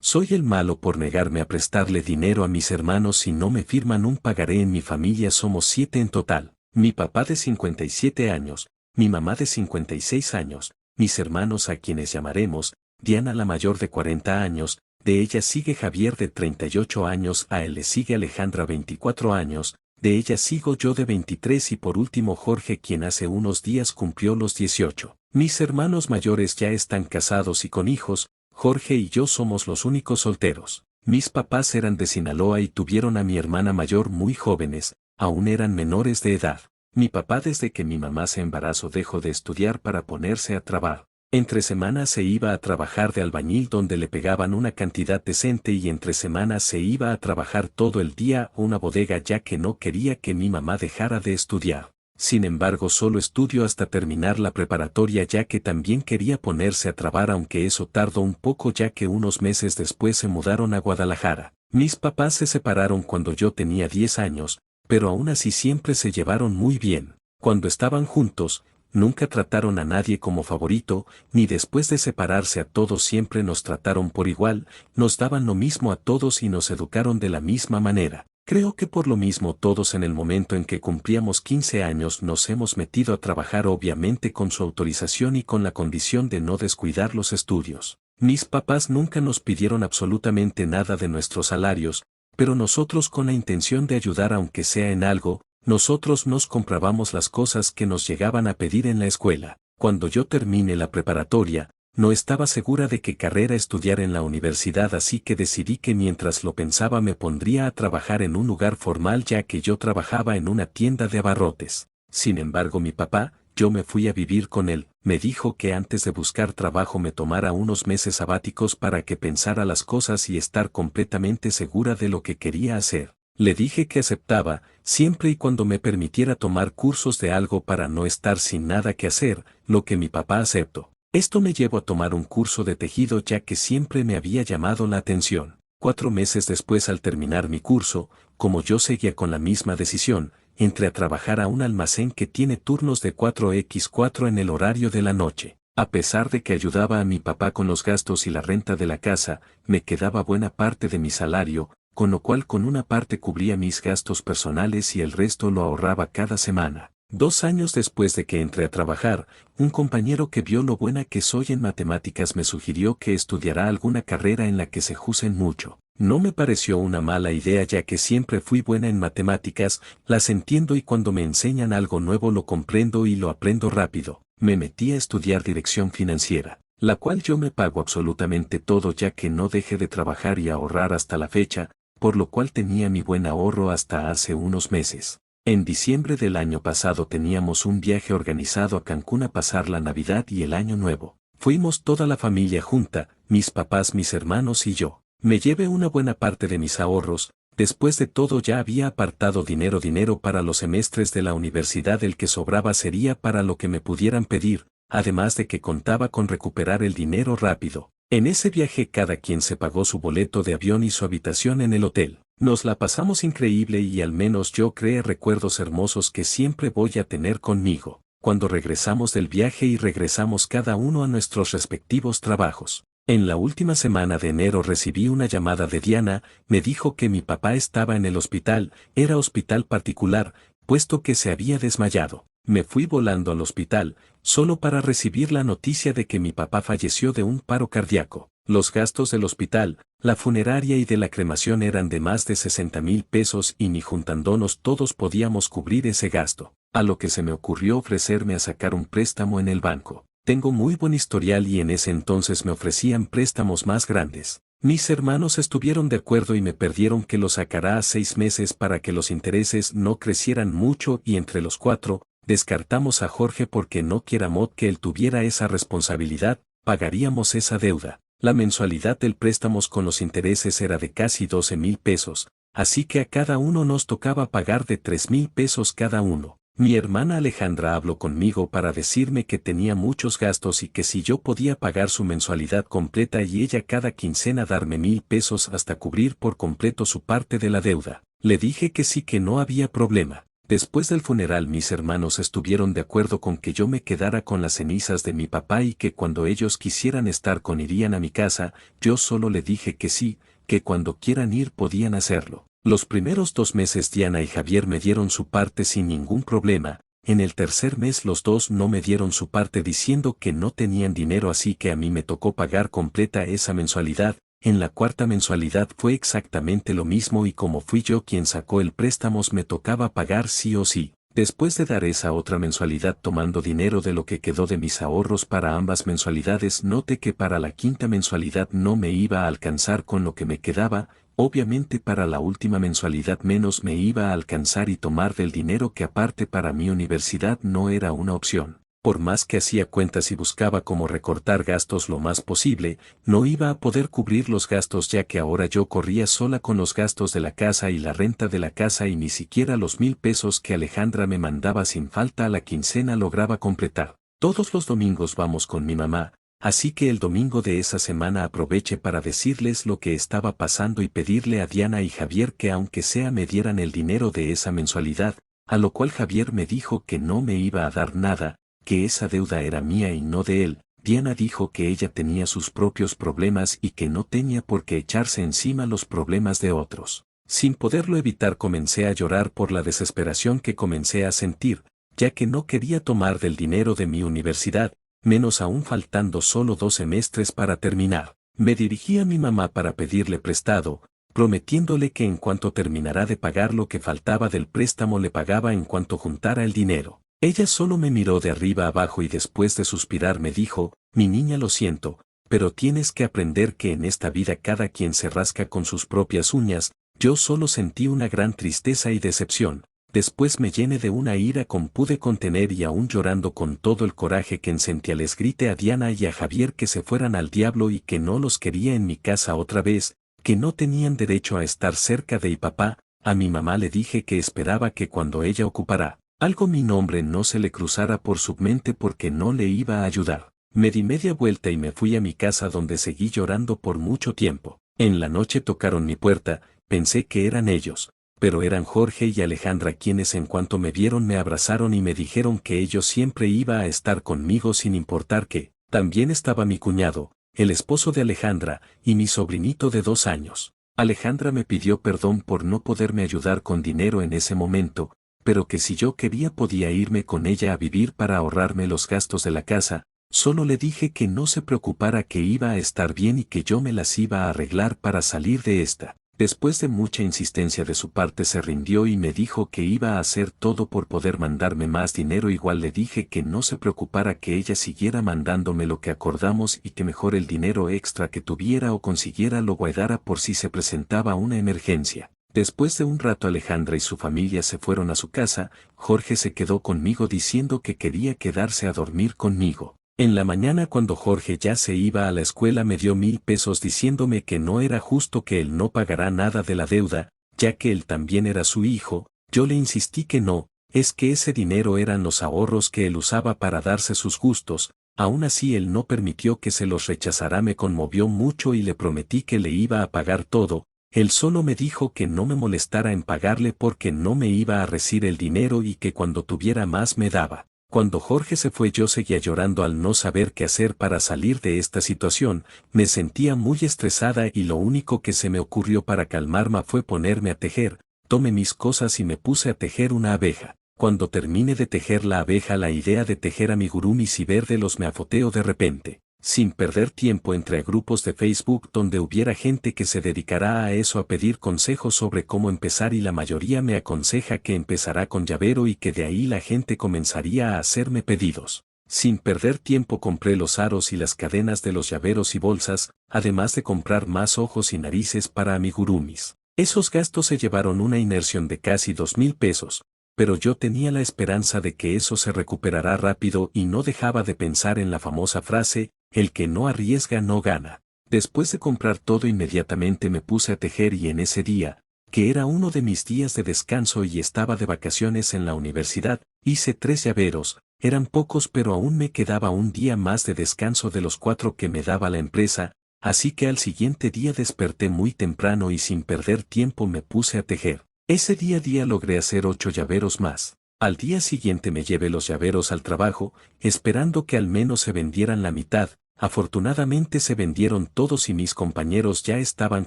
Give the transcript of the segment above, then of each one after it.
Soy el malo por negarme a prestarle dinero a mis hermanos si no me firman un pagaré. En mi familia somos 7 en total. Mi papá de 57 años, mi mamá de 56 años, mis hermanos a quienes llamaremos, Diana la mayor de 40 años, de ella sigue Javier de 38 años, a él le sigue Alejandra 24 años, de ella sigo yo de 23 y por último Jorge quien hace unos días cumplió los 18. Mis hermanos mayores ya están casados y con hijos, Jorge y yo somos los únicos solteros. Mis papás eran de Sinaloa y tuvieron a mi hermana mayor muy jóvenes, aún eran menores de edad. Mi papá desde que mi mamá se embarazó dejó de estudiar para ponerse a trabajar. Entre semanas se iba a trabajar de albañil donde le pegaban una cantidad decente y entre semanas se iba a trabajar todo el día a una bodega ya que no quería que mi mamá dejara de estudiar. Sin embargo solo estudió hasta terminar la preparatoria ya que también quería ponerse a trabajar aunque eso tardó un poco ya que unos meses después se mudaron a Guadalajara. Mis papás se separaron cuando yo tenía 10 años, pero aún así siempre se llevaron muy bien. Cuando estaban juntos, nunca trataron a nadie como favorito, ni después de separarse a todos siempre nos trataron por igual, nos daban lo mismo a todos y nos educaron de la misma manera. Creo que por lo mismo todos en el momento en que cumplíamos 15 años nos hemos metido a trabajar obviamente con su autorización y con la condición de no descuidar los estudios. Mis papás nunca nos pidieron absolutamente nada de nuestros salarios, pero nosotros con la intención de ayudar aunque sea en algo, nosotros nos comprábamos las cosas que nos llegaban a pedir en la escuela. Cuando yo terminé la preparatoria, no estaba segura de qué carrera estudiar en la universidad así que decidí que mientras lo pensaba me pondría a trabajar en un lugar formal ya que yo trabajaba en una tienda de abarrotes. Sin embargo mi papá, yo me fui a vivir con él, me dijo que antes de buscar trabajo me tomara unos meses sabáticos para que pensara las cosas y estar completamente segura de lo que quería hacer. Le dije que aceptaba, siempre y cuando me permitiera tomar cursos de algo para no estar sin nada que hacer, lo que mi papá aceptó. Esto me llevó a tomar un curso de tejido ya que siempre me había llamado la atención. 4 meses después al terminar mi curso, como yo seguía con la misma decisión, entré a trabajar a un almacén que tiene turnos de 4x4 en el horario de la noche. A pesar de que ayudaba a mi papá con los gastos y la renta de la casa, me quedaba buena parte de mi salario, con lo cual con una parte cubría mis gastos personales y el resto lo ahorraba cada semana. 2 años después de que entré a trabajar, un compañero que vio lo buena que soy en matemáticas me sugirió que estudiara alguna carrera en la que se usen mucho. No me pareció una mala idea ya que siempre fui buena en matemáticas, las entiendo y cuando me enseñan algo nuevo lo comprendo y lo aprendo rápido. Me metí a estudiar dirección financiera, la cual yo me pago absolutamente todo ya que no dejé de trabajar y ahorrar hasta la fecha, por lo cual tenía mi buen ahorro hasta hace unos meses. En diciembre del año pasado teníamos un viaje organizado a Cancún a pasar la Navidad y el Año Nuevo. Fuimos toda la familia junta, mis papás, mis hermanos y yo. Me llevé una buena parte de mis ahorros, después de todo ya había apartado dinero para los semestres de la universidad, el que sobraba sería para lo que me pudieran pedir, además de que contaba con recuperar el dinero rápido. En ese viaje cada quien se pagó su boleto de avión y su habitación en el hotel. Nos la pasamos increíble y al menos yo creé recuerdos hermosos que siempre voy a tener conmigo. Cuando regresamos del viaje y regresamos cada uno a nuestros respectivos trabajos. En la última semana de enero recibí una llamada de Diana, me dijo que mi papá estaba en el hospital, era hospital particular, puesto que se había desmayado. Me fui volando al hospital, solo para recibir la noticia de que mi papá falleció de un paro cardíaco. Los gastos del hospital, la funeraria y de la cremación eran de más de 60,000 pesos y ni juntándonos todos podíamos cubrir ese gasto, a lo que se me ocurrió ofrecerme a sacar un préstamo en el banco. Tengo muy buen historial y en ese entonces me ofrecían préstamos más grandes. Mis hermanos estuvieron de acuerdo y me pidieron que lo sacara a 6 meses para que los intereses no crecieran mucho y entre los 4, descartamos a Jorge porque no queríamos que él tuviera esa responsabilidad, pagaríamos esa deuda. La mensualidad del préstamo con los intereses era de casi 12,000 pesos, así que a cada uno nos tocaba pagar de 3,000 pesos cada uno. Mi hermana Alejandra habló conmigo para decirme que tenía muchos gastos y que si yo podía pagar su mensualidad completa y ella cada quincena darme 1,000 pesos hasta cubrir por completo su parte de la deuda. Le dije que sí, que no había problema. Después del funeral mis hermanos estuvieron de acuerdo con que yo me quedara con las cenizas de mi papá y que cuando ellos quisieran estar con irían a mi casa. Yo solo le dije que sí, que cuando quieran ir podían hacerlo. Los primeros 2 meses Diana y Javier me dieron su parte sin ningún problema. En el tercer mes los dos no me dieron su parte diciendo que no tenían dinero, así que a mí me tocó pagar completa esa mensualidad. En la cuarta mensualidad fue exactamente lo mismo y como fui yo quien sacó el préstamo me tocaba pagar sí o sí. Después de dar esa otra mensualidad tomando dinero de lo que quedó de mis ahorros para ambas mensualidades, noté que para la quinta mensualidad no me iba a alcanzar con lo que me quedaba. Obviamente para la última mensualidad menos me iba a alcanzar y tomar del dinero que aparte para mi universidad no era una opción. Por más que hacía cuentas y buscaba cómo recortar gastos lo más posible, no iba a poder cubrir los gastos ya que ahora yo corría sola con los gastos de la casa y la renta de la casa y ni siquiera los 1,000 pesos que Alejandra me mandaba sin falta a la quincena lograba completar. Todos los domingos vamos con mi mamá. Así que el domingo de esa semana aproveché para decirles lo que estaba pasando y pedirle a Diana y Javier que aunque sea me dieran el dinero de esa mensualidad, a lo cual Javier me dijo que no me iba a dar nada, que esa deuda era mía y no de él. Diana dijo que ella tenía sus propios problemas y que no tenía por qué echarse encima los problemas de otros. Sin poderlo evitar comencé a llorar por la desesperación que comencé a sentir, ya que no quería tomar del dinero de mi universidad, menos aún faltando solo 2 semestres para terminar. Me dirigí a mi mamá para pedirle prestado, prometiéndole que en cuanto terminara de pagar lo que faltaba del préstamo le pagaba en cuanto juntara el dinero. Ella solo me miró de arriba abajo y después de suspirar me dijo, mi niña, lo siento, pero tienes que aprender que en esta vida cada quien se rasca con sus propias uñas. Yo solo sentí una gran tristeza y decepción. Después me llené de una ira que pude contener y aún llorando con todo el coraje que sentía les grité a Diana y a Javier que se fueran al diablo y que no los quería en mi casa otra vez, que no tenían derecho a estar cerca de mi papá. A mi mamá le dije que esperaba que cuando ella ocupara algo mi nombre no se le cruzara por su mente porque no le iba a ayudar. Me di media vuelta y me fui a mi casa donde seguí llorando por mucho tiempo. En la noche tocaron mi puerta, pensé que eran ellos. Pero eran Jorge y Alejandra quienes en cuanto me vieron me abrazaron y me dijeron que ellos siempre iba a estar conmigo sin importar qué. También estaba mi cuñado, el esposo de Alejandra, y mi sobrinito de 2 años. Alejandra me pidió perdón por no poderme ayudar con dinero en ese momento, pero que si yo quería podía irme con ella a vivir para ahorrarme los gastos de la casa. Solo le dije que no se preocupara, que iba a estar bien y que yo me las iba a arreglar para salir de esta. Después de mucha insistencia de su parte se rindió y me dijo que iba a hacer todo por poder mandarme más dinero. Igual le dije que no se preocupara, que ella siguiera mandándome lo que acordamos y que mejor el dinero extra que tuviera o consiguiera lo guardara por si se presentaba una emergencia. Después de un rato Alejandra y su familia se fueron a su casa. Jorge se quedó conmigo diciendo que quería quedarse a dormir conmigo. En la mañana cuando Jorge ya se iba a la escuela me dio 1,000 pesos diciéndome que no era justo, que él no pagará nada de la deuda, ya que él también era su hijo. Yo le insistí que no, es que ese dinero eran los ahorros que él usaba para darse sus gustos. Aún así él no permitió que se los rechazara. Me conmovió mucho y le prometí que le iba a pagar todo. Él solo me dijo que no me molestara en pagarle porque no me iba a recibir el dinero y que cuando tuviera más me daba. Cuando Jorge se fue yo seguía llorando al no saber qué hacer para salir de esta situación. Me sentía muy estresada y lo único que se me ocurrió para calmarme fue ponerme a tejer. Tomé mis cosas y me puse a tejer una abeja. Cuando terminé de tejer la abeja, la idea de tejer amigurumis y verdelos me afoteó de repente. Sin perder tiempo entré a grupos de Facebook donde hubiera gente que se dedicará a eso, a pedir consejos sobre cómo empezar, y la mayoría me aconseja que empezará con llavero y que de ahí la gente comenzaría a hacerme pedidos. Sin perder tiempo compré los aros y las cadenas de los llaveros y bolsas, además de comprar más ojos y narices para amigurumis. Esos gastos se llevaron una inversión de casi 2,000 pesos. Pero yo tenía la esperanza de que eso se recuperará rápido y no dejaba de pensar en la famosa frase, el que no arriesga no gana. Después de comprar todo inmediatamente me puse a tejer y en ese día, que era uno de mis días de descanso y estaba de vacaciones en la universidad, hice 3 llaveros. Eran pocos pero aún me quedaba un día más de descanso de los 4 que me daba la empresa, así que al siguiente día desperté muy temprano y sin perder tiempo me puse a tejer. Ese día logré hacer 8 llaveros más. Al día siguiente me llevé los llaveros al trabajo, esperando que al menos se vendieran la mitad. Afortunadamente se vendieron todos y mis compañeros ya estaban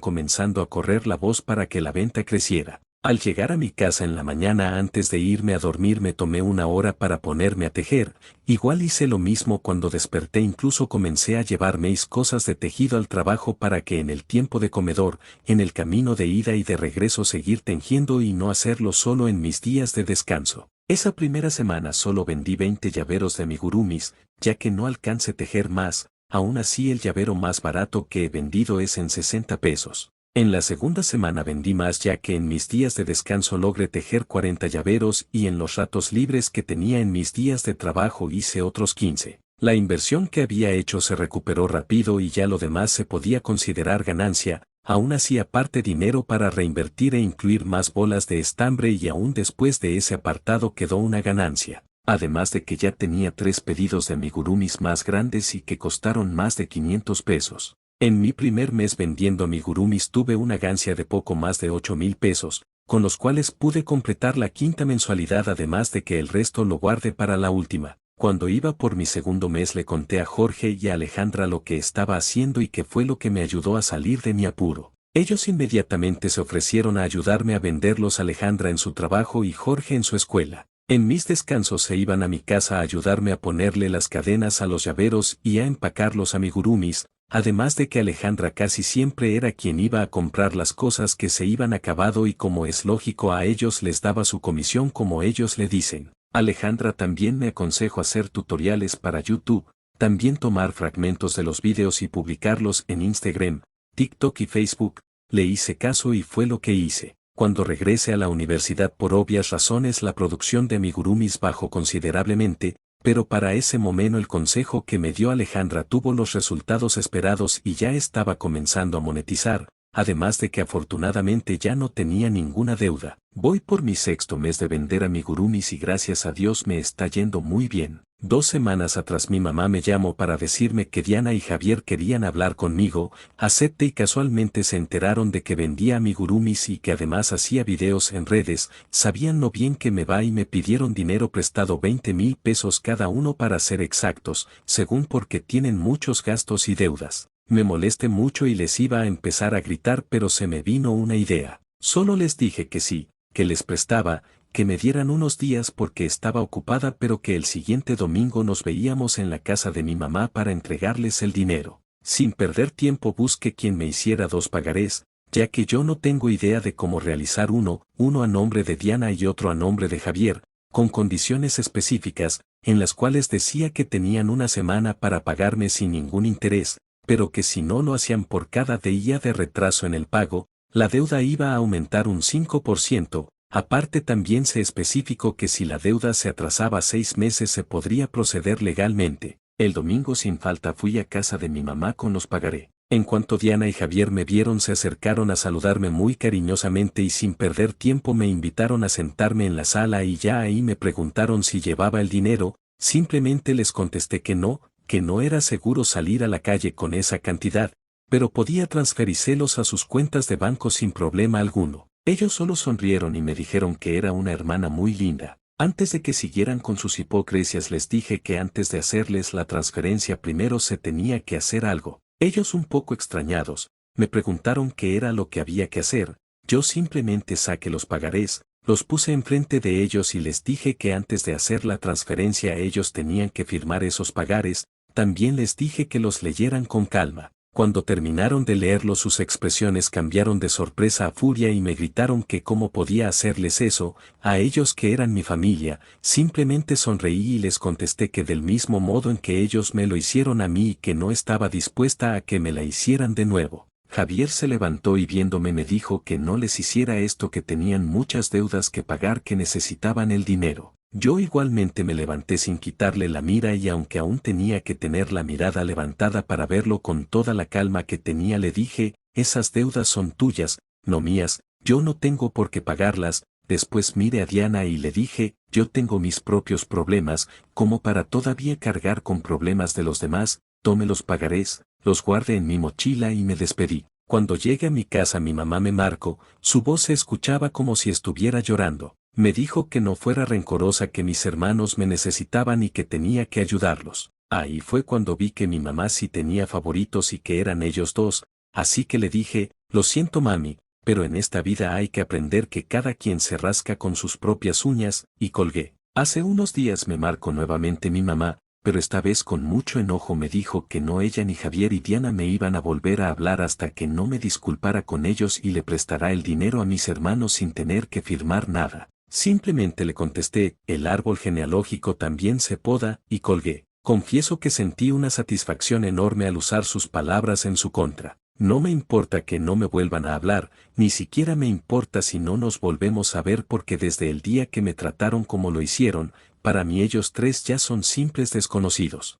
comenzando a correr la voz para que la venta creciera. Al llegar a mi casa en la mañana antes de irme a dormir me tomé una hora para ponerme a tejer. Igual hice lo mismo cuando desperté, incluso comencé a llevar mis cosas de tejido al trabajo para que en el tiempo de comedor, en el camino de ida y de regreso seguir tejiendo y no hacerlo solo en mis días de descanso. Esa primera semana solo vendí 20 llaveros de amigurumis, ya que no alcancé tejer más. Aún así el llavero más barato que he vendido es en 60 pesos. En la segunda semana vendí más ya que en mis días de descanso logré tejer 40 llaveros y en los ratos libres que tenía en mis días de trabajo hice otros 15. La inversión que había hecho se recuperó rápido y ya lo demás se podía considerar ganancia, aún así aparte dinero para reinvertir e incluir más bolas de estambre y aún después de ese apartado quedó una ganancia. Además de que ya tenía 3 pedidos de amigurumis más grandes y que costaron más de 500 pesos. En mi primer mes vendiendo amigurumis tuve una ganancia de poco más de 8,000 pesos, con los cuales pude completar la quinta mensualidad además de que el resto lo guardé para la última. Cuando iba por mi segundo mes le conté a Jorge y a Alejandra lo que estaba haciendo y que fue lo que me ayudó a salir de mi apuro. Ellos inmediatamente se ofrecieron a ayudarme a venderlos, Alejandra en su trabajo y Jorge en su escuela. En mis descansos se iban a mi casa a ayudarme a ponerle las cadenas a los llaveros y a empacar los amigurumis, además de que Alejandra casi siempre era quien iba a comprar las cosas que se iban acabado y como es lógico a ellos les daba su comisión como ellos le dicen. Alejandra también me aconsejó hacer tutoriales para YouTube, también tomar fragmentos de los vídeos y publicarlos en Instagram, TikTok y Facebook. Le hice caso y fue lo que hice. Cuando regrese a la universidad por obvias razones la producción de amigurumis bajó considerablemente, pero para ese momento el consejo que me dio Alejandra tuvo los resultados esperados y ya estaba comenzando a monetizar, además de que afortunadamente ya no tenía ninguna deuda. Voy por mi sexto mes de vender amigurumis y gracias a Dios me está yendo muy bien. 2 semanas atrás mi mamá me llamó para decirme que Diana y Javier querían hablar conmigo, acepté y casualmente se enteraron de que vendía amigurumis y que además hacía videos en redes, sabían lo bien que me va y me pidieron dinero prestado 20,000 pesos cada uno para ser exactos, según porque tienen muchos gastos y deudas. Me molesté mucho y les iba a empezar a gritar pero se me vino una idea. Solo les dije que sí, que les prestaba, que me dieran unos días porque estaba ocupada pero que el siguiente domingo nos veíamos en la casa de mi mamá para entregarles el dinero. Sin perder tiempo busqué quien me hiciera 2 pagarés, ya que yo no tengo idea de cómo realizar uno a nombre de Diana y otro a nombre de Javier, con condiciones específicas, en las cuales decía que tenían una semana para pagarme sin ningún interés, pero que si no lo hacían por cada día de retraso en el pago, la deuda iba a aumentar un 5%. Aparte también se especificó que si la deuda se atrasaba 6 meses se podría proceder legalmente. El domingo sin falta fui a casa de mi mamá con los pagaré. En cuanto Diana y Javier me vieron se acercaron a saludarme muy cariñosamente y sin perder tiempo me invitaron a sentarme en la sala y ya ahí me preguntaron si llevaba el dinero, simplemente les contesté que no era seguro salir a la calle con esa cantidad, pero podía transferírselos a sus cuentas de banco sin problema alguno. Ellos solo sonrieron y me dijeron que era una hermana muy linda. Antes de que siguieran con sus hipocresías les dije que antes de hacerles la transferencia primero se tenía que hacer algo. Ellos un poco extrañados, me preguntaron qué era lo que había que hacer. Yo simplemente saqué los pagarés, los puse enfrente de ellos y les dije que antes de hacer la transferencia ellos tenían que firmar esos pagares. También les dije que los leyeran con calma. Cuando terminaron de leerlo sus expresiones cambiaron de sorpresa a furia y me gritaron que cómo podía hacerles eso, a ellos que eran mi familia. Simplemente sonreí y les contesté que del mismo modo en que ellos me lo hicieron a mí y que no estaba dispuesta a que me la hicieran de nuevo. Javier se levantó y viéndome me dijo que no les hiciera esto, que tenían muchas deudas que pagar, que necesitaban el dinero. Yo igualmente me levanté sin quitarle la mira y aunque aún tenía que tener la mirada levantada para verlo con toda la calma que tenía le dije, esas deudas son tuyas, no mías, yo no tengo por qué pagarlas. Después miré a Diana y le dije, yo tengo mis propios problemas, como para todavía cargar con problemas de los demás. Tomé los pagarés, los guardé en mi mochila y me despedí. Cuando llegué a mi casa mi mamá me marcó, su voz se escuchaba como si estuviera llorando. Me dijo que no fuera rencorosa, que mis hermanos me necesitaban y que tenía que ayudarlos. Ahí fue cuando vi que mi mamá sí tenía favoritos y que eran ellos dos, así que le dije, lo siento mami, pero en esta vida hay que aprender que cada quien se rasca con sus propias uñas, y colgué. Hace unos días me marcó nuevamente mi mamá, pero esta vez con mucho enojo me dijo que no ella ni Javier y Diana me iban a volver a hablar hasta que no me disculpara con ellos y le prestará el dinero a mis hermanos sin tener que firmar nada. Simplemente le contesté, el árbol genealógico también se poda, y colgué. Confieso que sentí una satisfacción enorme al usar sus palabras en su contra. No me importa que no me vuelvan a hablar, ni siquiera me importa si no nos volvemos a ver, porque desde el día que me trataron como lo hicieron, para mí ellos tres ya son simples desconocidos.